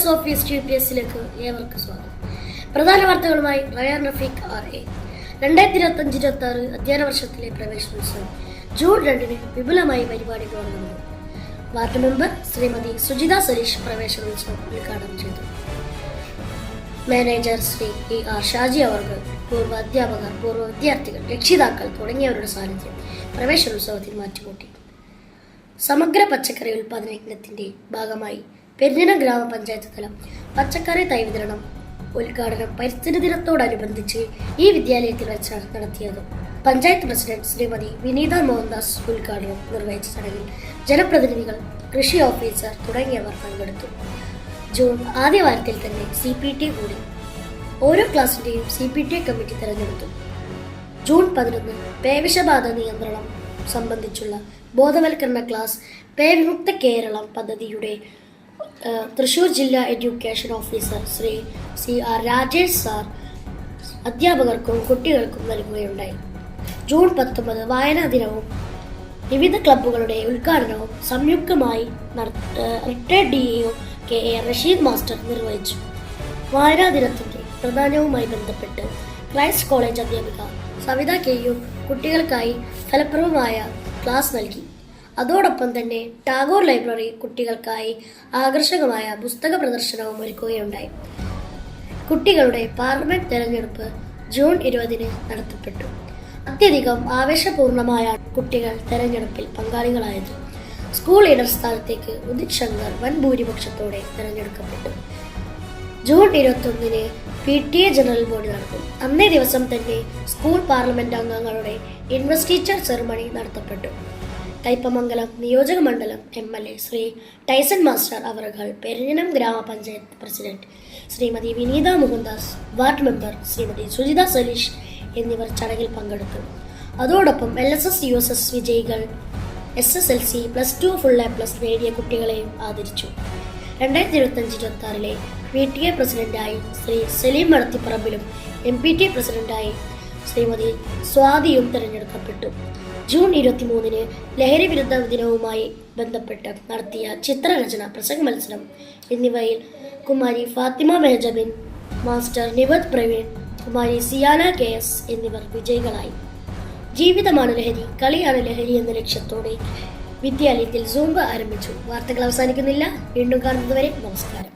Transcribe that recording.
Class of UPSസിലേക്ക് ഏവർക്കും സ്വാഗതം. പ്രധാന വാർത്തകളുമായി റയാൻ റഫീഖ് RA. 2025-26 അധ്യയന വർഷത്തിലെ പ്രവേശനോത്സവം ജൂൺ 2 വിപുലമായി പരിപാടികൾ നടന്നു. വാർഡ് മെമ്പർ ശ്രീമതി സുജിത സലീഷ് പ്രവേശനോത്സവം ഉദ്ഘാടനം ചെയ്തു. മാനേജർ ശ്രീ ER ഷാജി അവർകൾ, പൂർവ്വ അധ്യാപകർ, പൂർവ്വ വിദ്യാർത്ഥികൾ, രക്ഷിതാക്കൾ തുടങ്ങിയവരുടെ സാന്നിധ്യം പ്രവേശനോത്സവത്തിൽ മാറ്റുകൂട്ടി. സമഗ്ര പച്ചക്കറി ഉൽപാദന യജ്ഞത്തിന്റെ ഭാഗമായി പെരിഞ്ഞനം ഗ്രാമപഞ്ചായത്ത് തലം പച്ചക്കറി തൈ വിതരണം ഉദ്ഘാടനം പരിസ്ഥിതി ദിനത്തോടനുബന്ധിച്ച് ഈ വിദ്യാലയത്തിൽ വെച്ചാണ് നടത്തിയത്. പഞ്ചായത്ത് പ്രസിഡന്റ് ശ്രീമതി വിനീത മോഹൻദാസ് ഉദ്ഘാടനം നിർവഹിച്ച ചടങ്ങിൽ ജനപ്രതിനിധികൾ, കൃഷി ഓഫീസർ തുടങ്ങിയവർ പങ്കെടുത്തു. ജൂൺ ആദ്യ വാരത്തിൽ തന്നെ CPT കൂടി. ഓരോ ക്ലാസിന്റെയും CPT കമ്മിറ്റി തെരഞ്ഞെടുത്തു. ജൂൺ 11 പേവിഷബാധ നിയന്ത്രണം സംബന്ധിച്ചുള്ള ബോധവൽക്കരണ ക്ലാസ് പേവിമുക്ത കേരളം പദ്ധതിയുടെ തൃശൂർ ജില്ലാ education officer Shri CR Rajesh sir അധ്യാപകർക്കും കുട്ടികൾക്കും നൽകുകയുണ്ടായി. ജൂൺ 19 വായനാ ദിനവും വിവിധ ക്ലബ്ബുകളുടെ ഉദ്ഘാടനവും സംയുക്തമായി retired DEO KA Rasheed master നിർവഹിച്ചു. വായനാ ദിനത്തിന്റെ പ്രധാനവുമായി ബന്ധപ്പെട്ട് ക്രൈസ്റ്റ് കോളേജ് അധ്യാപിക സവിത KU കുട്ടികൾക്കായി ഫലപ്രദമായ ക്ലാസ് നൽകി. അതോടൊപ്പം തന്നെ ടാഗോർ ലൈബ്രറി കുട്ടികൾക്കായി ആകർഷകമായ പുസ്തക പ്രദർശനവും ഒരുക്കുകയുണ്ടായി. കുട്ടികളുടെ പാർലമെന്റ് തെരഞ്ഞെടുപ്പ് ജൂൺ 20 നടത്തപ്പെട്ടു. അത്യധികം ആവേശപൂർണമായ കുട്ടികൾ തെരഞ്ഞെടുപ്പിൽ പങ്കാളികളായത്. സ്കൂൾ ലീഡർ സ്ഥാനത്തേക്ക് ഉദിത് ശങ്കർ വൻ ഭൂരിപക്ഷത്തോടെ തെരഞ്ഞെടുക്കപ്പെട്ടു. ജൂൺ 21 PTA ജനറൽ ബോഡി നടക്കും. അന്നേ ദിവസം തന്നെ സ്കൂൾ പാർലമെന്റ് അംഗങ്ങളുടെ ഇൻവെസ്റ്റിച്ചർ സെറിമണി നടത്തപ്പെട്ടു. കയ്പമംഗലം നിയോജക മണ്ഡലം MLA ശ്രീ ടൈസൺ മാസ്റ്റർ അവർകൾ, പെരിഞ്ഞനം ഗ്രാമപഞ്ചായത്ത് president Shrimati Vineetha Mohandas, ward member Shrimati Sujitha Saleesh എന്നിവർ ചടങ്ങിൽ പങ്കെടുത്തു. അതോടൊപ്പം LSS USS വിജയികൾ, SSLC +2 ഫുൾ A+ നേടിയ കുട്ടികളെയും ആദരിച്ചു. 2025-26 PTA പ്രസിഡന്റായി ശ്രീ സലീം മടത്തിപ്പറമ്പിലും MPT പ്രസിഡന്റായി ശ്രീമതി സ്വാതിയും തെരഞ്ഞെടുക്കപ്പെട്ടു. ജൂൺ 23 ലഹരി വിരുദ്ധ ദിനവുമായി ബന്ധപ്പെട്ട് നടത്തിയ ചിത്രരചന, പ്രസംഗ മത്സരം എന്നിവയിൽ കുമാരി ഫാത്തിമ മെഹജബിൻ, മാസ്റ്റർ നിവത് പ്രവീൺ, കുമാരി സിയാന KS എന്നിവർ വിജയികളായി. ജീവിതമാണ് ലഹരി, കളിയാണ് ലഹരി എന്ന ലക്ഷ്യത്തോടെ വിദ്യാലയത്തിൽ സൂംബ ആരംഭിച്ചു. വാർത്തകൾ അവസാനിക്കുന്നില്ല. വീണ്ടും കാണുന്നതുവരെ നമസ്കാരം.